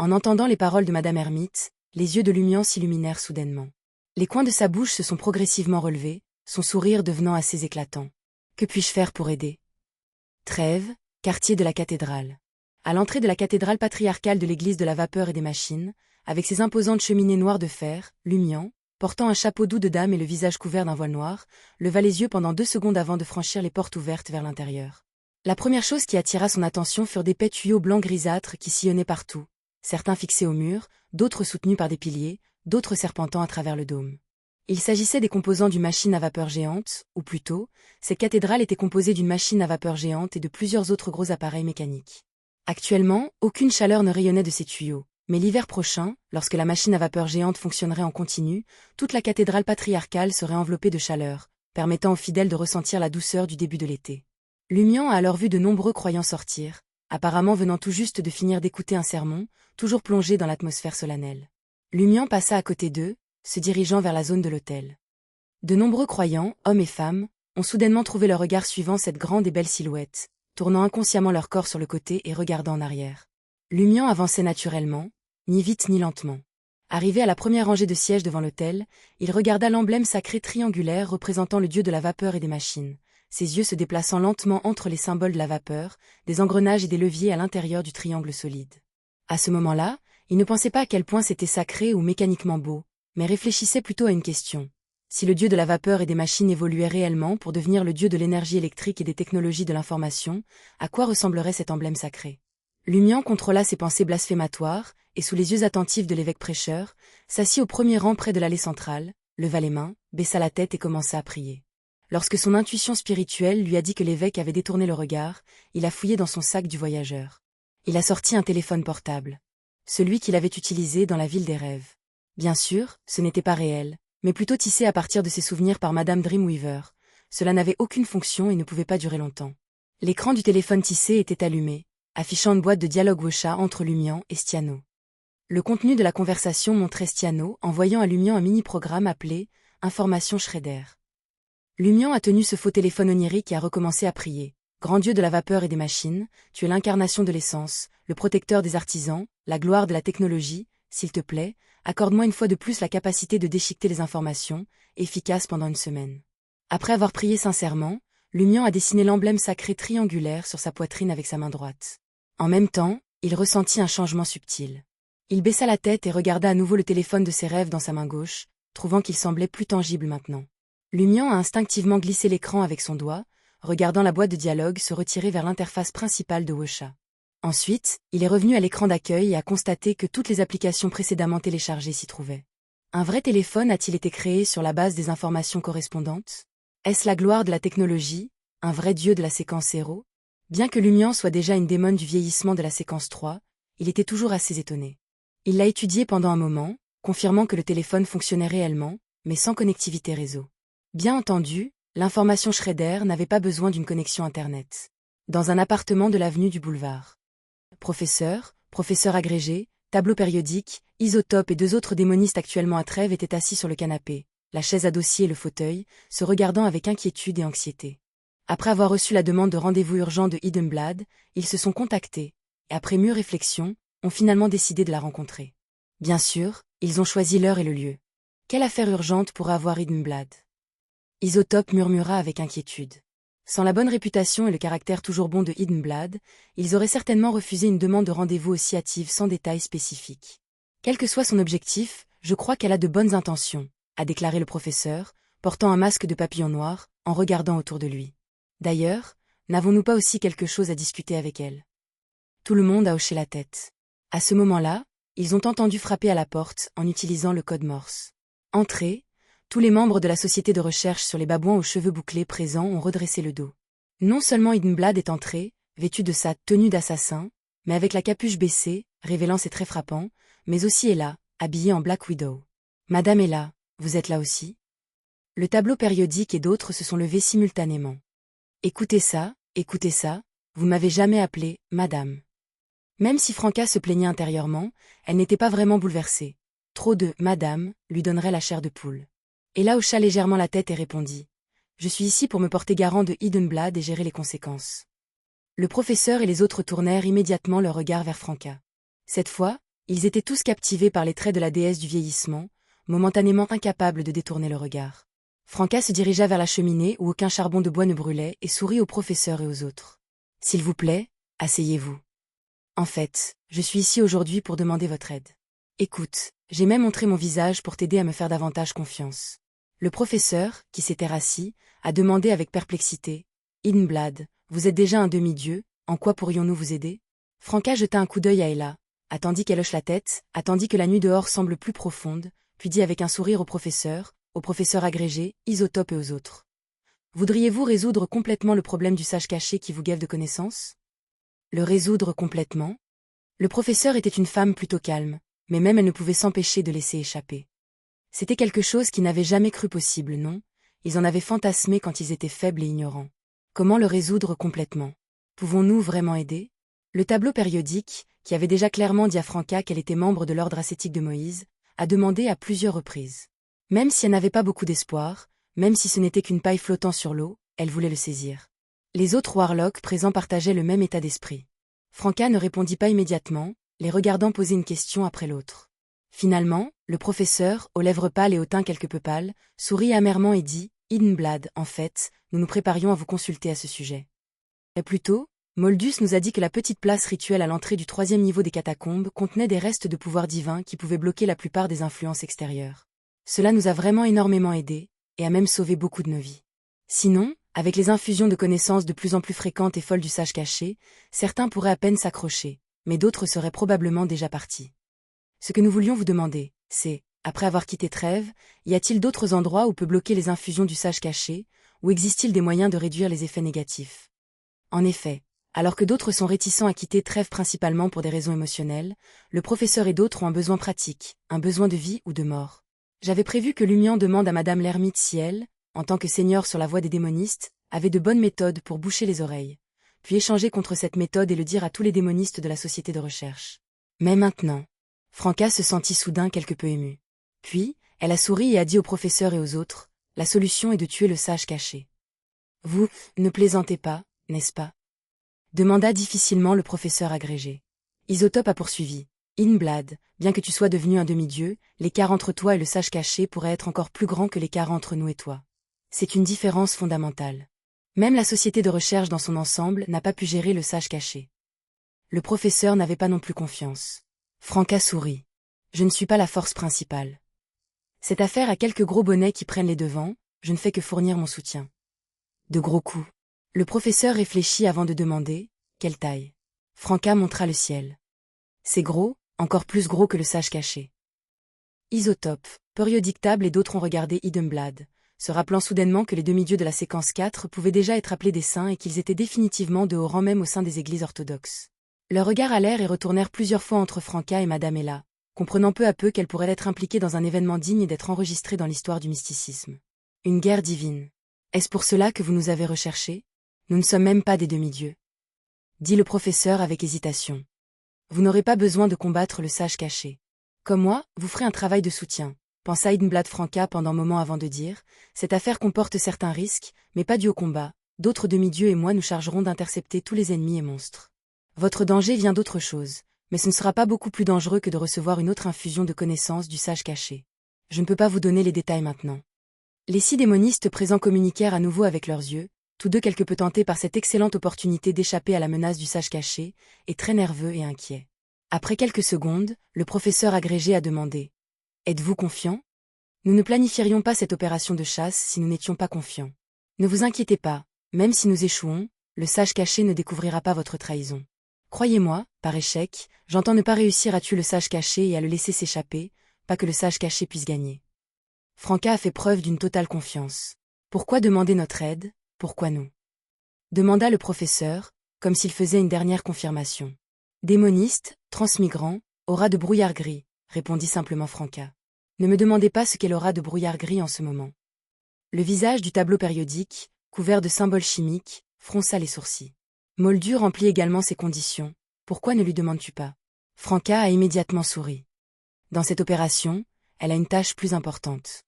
En entendant les paroles de Madame Hermite, les yeux de Lumian s'illuminèrent soudainement. Les coins de sa bouche se sont progressivement relevés, son sourire devenant assez éclatant. Que puis-je faire pour aider? Trèves, quartier de la cathédrale. À l'entrée de la cathédrale patriarcale de l'église de la vapeur et des machines, avec ses imposantes cheminées noires de fer, Lumian, portant un chapeau doux de dame et le visage couvert d'un voile noir, leva les yeux pendant 2 secondes avant de franchir les portes ouvertes vers l'intérieur. La première chose qui attira son attention furent d'épais tuyaux blancs grisâtres qui sillonnaient partout, certains fixés au mur, d'autres soutenus par des piliers, d'autres serpentant à travers le dôme. Il s'agissait des composants d'une machine à vapeur géante, ou plutôt, cette cathédrale était composée d'une machine à vapeur géante et de plusieurs autres gros appareils mécaniques. Actuellement, aucune chaleur ne rayonnait de ces tuyaux, mais l'hiver prochain, lorsque la machine à vapeur géante fonctionnerait en continu, toute la cathédrale patriarcale serait enveloppée de chaleur, permettant aux fidèles de ressentir la douceur du début de l'été. Lumian a alors vu de nombreux croyants sortir, apparemment venant tout juste de finir d'écouter un sermon, toujours plongé dans l'atmosphère solennelle. Lumian passa à côté d'eux, se dirigeant vers la zone de l'autel. De nombreux croyants, hommes et femmes, ont soudainement trouvé leur regard suivant cette grande et belle silhouette, tournant inconsciemment leur corps sur le côté et regardant en arrière. Lumian avançait naturellement, ni vite ni lentement. Arrivé à la première rangée de sièges devant l'autel, il regarda l'emblème sacré triangulaire représentant le dieu de la vapeur et des machines, ses yeux se déplaçant lentement entre les symboles de la vapeur, des engrenages et des leviers à l'intérieur du triangle solide. À ce moment-là, il ne pensait pas à quel point c'était sacré ou mécaniquement beau, mais réfléchissait plutôt à une question. Si le dieu de la vapeur et des machines évoluait réellement pour devenir le dieu de l'énergie électrique et des technologies de l'information, à quoi ressemblerait cet emblème sacré? Lumian contrôla ses pensées blasphématoires, et sous les yeux attentifs de l'évêque prêcheur, s'assit au premier rang près de l'allée centrale, leva les mains, baissa la tête et commença à prier. Lorsque son intuition spirituelle lui a dit que l'évêque avait détourné le regard, il a fouillé dans son sac du voyageur. Il a sorti un téléphone portable. Celui qu'il avait utilisé dans la ville des rêves. Bien sûr, ce n'était pas réel, mais plutôt tissé à partir de ses souvenirs par Madame Dreamweaver. Cela n'avait aucune fonction et ne pouvait pas durer longtemps. L'écran du téléphone tissé était allumé, affichant une boîte de dialogue Wosha entre Lumian et Stiano. Le contenu de la conversation montrait Stiano envoyant à Lumian un mini-programme appelé « Information Schrader ». Lumian a tenu ce faux téléphone onirique et a recommencé à prier. Grand Dieu de la vapeur et des machines, tu es l'incarnation de l'essence, le protecteur des artisans, la gloire de la technologie, s'il te plaît, accorde-moi une fois de plus la capacité de déchiqueter les informations, efficace pendant une semaine. Après avoir prié sincèrement, Lumian a dessiné l'emblème sacré triangulaire sur sa poitrine avec sa main droite. En même temps, il ressentit un changement subtil. Il baissa la tête et regarda à nouveau le téléphone de ses rêves dans sa main gauche, trouvant qu'il semblait plus tangible maintenant. Lumian a instinctivement glissé l'écran avec son doigt, regardant la boîte de dialogue se retirer vers l'interface principale de Wosha. Ensuite, il est revenu à l'écran d'accueil et a constaté que toutes les applications précédemment téléchargées s'y trouvaient. Un vrai téléphone a-t-il été créé sur la base des informations correspondantes? Est-ce la gloire de la technologie, un vrai dieu de la séquence 0? Bien que Lumian soit déjà une démone du vieillissement de la séquence 3, il était toujours assez étonné. Il l'a étudié pendant un moment, confirmant que le téléphone fonctionnait réellement, mais sans connectivité réseau. Bien entendu, l'information Schrader n'avait pas besoin d'une connexion Internet. Dans un appartement de l'avenue du Boulevard. Professeur agrégé, tableau périodique, isotope et 2 autres démonistes actuellement à Trèves étaient assis sur le canapé, la chaise à dossier et le fauteuil, se regardant avec inquiétude et anxiété. Après avoir reçu la demande de rendez-vous urgent de Hiddenblad, ils se sont contactés, et après mûre réflexion, ont finalement décidé de la rencontrer. Bien sûr, ils ont choisi l'heure et le lieu. Quelle affaire urgente pourrait avoir Hiddenblad? Isotope murmura avec inquiétude. Sans la bonne réputation et le caractère toujours bon de Hiddenblad, ils auraient certainement refusé une demande de rendez-vous aussi hâtive sans détails spécifiques. Quel que soit son objectif, je crois qu'elle a de bonnes intentions, a déclaré le professeur, portant un masque de papillon noir, en regardant autour de lui. D'ailleurs, n'avons-nous pas aussi quelque chose à discuter avec elle? Tout le monde a hoché la tête. À ce moment-là, ils ont entendu frapper à la porte en utilisant le code Morse. Entrée. Tous les membres de la société de recherche sur les babouins aux cheveux bouclés présents ont redressé le dos. Non seulement Hiddenblad est entré, vêtu de sa tenue d'assassin, mais avec la capuche baissée, révélant ses traits frappants, mais aussi Ella, habillée en Black Widow. Madame Ella, vous êtes là aussi? Le tableau périodique et d'autres se sont levés simultanément. Écoutez ça, vous m'avez jamais appelé, madame. Même si Franca se plaignait intérieurement, elle n'était pas vraiment bouleversée. Trop de « madame » lui donnerait la chair de poule. Ella hocha légèrement la tête et répondit. Je suis ici pour me porter garant de Hiddenblad et gérer les conséquences. Le professeur et les autres tournèrent immédiatement leur regard vers Franca. Cette fois, Ils étaient tous captivés par les traits de la déesse du vieillissement, momentanément incapables de détourner le regard. Franca se dirigea vers la cheminée où aucun charbon de bois ne brûlait et sourit au professeur et aux autres. « S'il vous plaît, asseyez-vous. En fait, je suis ici aujourd'hui pour demander votre aide. Écoute, j'ai même montré mon visage pour t'aider à me faire davantage confiance. » Le professeur, qui s'était rassis, a demandé avec perplexité. « Hiddenblad, vous êtes déjà un demi-dieu, en quoi pourrions-nous vous aider ?» Franca jeta un coup d'œil à Ella, attendit qu'elle hoche la tête, attendit que la nuit dehors semble plus profonde, puis dit avec un sourire au professeur agrégé, Isotope et aux autres. « Voudriez-vous résoudre complètement le problème du sage caché qui vous gave de connaissances ?» Le résoudre complètement? Le professeur était une femme plutôt calme, mais même elle ne pouvait s'empêcher de laisser échapper. C'était quelque chose qu'ils n'avaient jamais cru possible, non? Ils en avaient fantasmé quand ils étaient faibles et ignorants. Comment le résoudre complètement? Pouvons-nous vraiment aider? Le tableau périodique, qui avait déjà clairement dit à Franca qu'elle était membre de l'ordre ascétique de Moïse, a demandé à plusieurs reprises. Même si elle n'avait pas beaucoup d'espoir, même si ce n'était qu'une paille flottant sur l'eau, elle voulait le saisir. Les autres warlocks présents partageaient le même état d'esprit. Franca ne répondit pas immédiatement, les regardant poser une question après l'autre. Finalement, le professeur, aux lèvres pâles et au teint quelque peu pâle, sourit amèrement et dit « Hiddenblad, en fait, nous nous préparions à vous consulter à ce sujet. » Et plus tôt, Moldus nous a dit que la petite place rituelle à l'entrée du 3e niveau des catacombes contenait des restes de pouvoir divin qui pouvaient bloquer la plupart des influences extérieures. Cela nous a vraiment énormément aidés, et a même sauvé beaucoup de nos vies. Sinon, avec les infusions de connaissances de plus en plus fréquentes et folles du sage caché, certains pourraient à peine s'accrocher, mais d'autres seraient probablement déjà partis. Ce que nous voulions vous demander, c'est, après avoir quitté Trêve, y a-t-il d'autres endroits où peut bloquer les infusions du sage caché, ou existe-t-il des moyens de réduire les effets négatifs? En effet, alors que d'autres sont réticents à quitter Trêve principalement pour des raisons émotionnelles, le professeur et d'autres ont un besoin pratique, un besoin de vie ou de mort. J'avais prévu que Lumian demande à Madame l'ermite si elle, en tant que seigneur sur la voie des démonistes, avait de bonnes méthodes pour boucher les oreilles, puis échanger contre cette méthode et le dire à tous les démonistes de la société de recherche. Mais maintenant, Franca se sentit soudain quelque peu émue. Puis, elle a souri et a dit au professeur et aux autres, « La solution est de tuer le sage caché. » « Vous, ne plaisantez pas, n'est-ce pas ?» demanda difficilement le professeur agrégé. Isotope a poursuivi. « Hiddenblad, bien que tu sois devenu un demi-dieu, l'écart entre toi et le sage caché pourrait être encore plus grand que l'écart entre nous et toi. C'est une différence fondamentale. Même la société de recherche dans son ensemble n'a pas pu gérer le sage caché. » Le professeur n'avait pas non plus confiance. Franca sourit. « Je ne suis pas la force principale. Cette affaire a quelques gros bonnets qui prennent les devants, je ne fais que fournir mon soutien. » De gros coups. Le professeur réfléchit avant de demander « Quelle taille ?» Franca montra le ciel. « C'est gros, encore plus gros que le sage caché. » Isotope, Periodictable et d'autres ont regardé Hiddenblad, se rappelant soudainement que les demi-dieux de la séquence 4 pouvaient déjà être appelés des saints et qu'ils étaient définitivement de haut rang même au sein des églises orthodoxes. Leurs regards allèrent et retournèrent plusieurs fois entre Franca et Madame Ella, comprenant peu à peu qu'elle pourrait être impliquée dans un événement digne d'être enregistré dans l'histoire du mysticisme. Une guerre divine. Est-ce pour cela que vous nous avez recherchés? Nous ne sommes même pas des demi-dieux. Dit le professeur avec hésitation. Vous n'aurez pas besoin de combattre le sage caché. Comme moi, vous ferez un travail de soutien, pensa Hiddenblad Franca pendant un moment avant de dire, cette affaire comporte certains risques, mais pas dû au combat, d'autres demi-dieux et moi nous chargerons d'intercepter tous les ennemis et monstres. Votre danger vient d'autre chose, mais ce ne sera pas beaucoup plus dangereux que de recevoir une autre infusion de connaissances du sage caché. Je ne peux pas vous donner les détails maintenant. Les 6 démonistes présents communiquèrent à nouveau avec leurs yeux, tous deux quelque peu tentés par cette excellente opportunité d'échapper à la menace du sage caché, et très nerveux et inquiets. Après quelques secondes, le professeur agrégé a demandé « Êtes-vous confiant? Nous ne planifierions pas cette opération de chasse si nous n'étions pas confiants. Ne vous inquiétez pas, même si nous échouons, le sage caché ne découvrira pas votre trahison. Croyez-moi, par échec, j'entends ne pas réussir à tuer le sage caché et à le laisser s'échapper, pas que le sage caché puisse gagner. » Franca a fait preuve d'une totale confiance. Pourquoi demander notre aide, pourquoi nous? Demanda le professeur, comme s'il faisait une dernière confirmation. Démoniste, transmigrant, aura de brouillard gris, répondit simplement Franca. Ne me demandez pas ce qu'est l'aura de brouillard gris en ce moment. Le visage du tableau périodique, couvert de symboles chimiques, fronça les sourcils. Moldu remplit également ces conditions, pourquoi ne lui demandes-tu pas? Franca a immédiatement souri. Dans cette opération, elle a une tâche plus importante.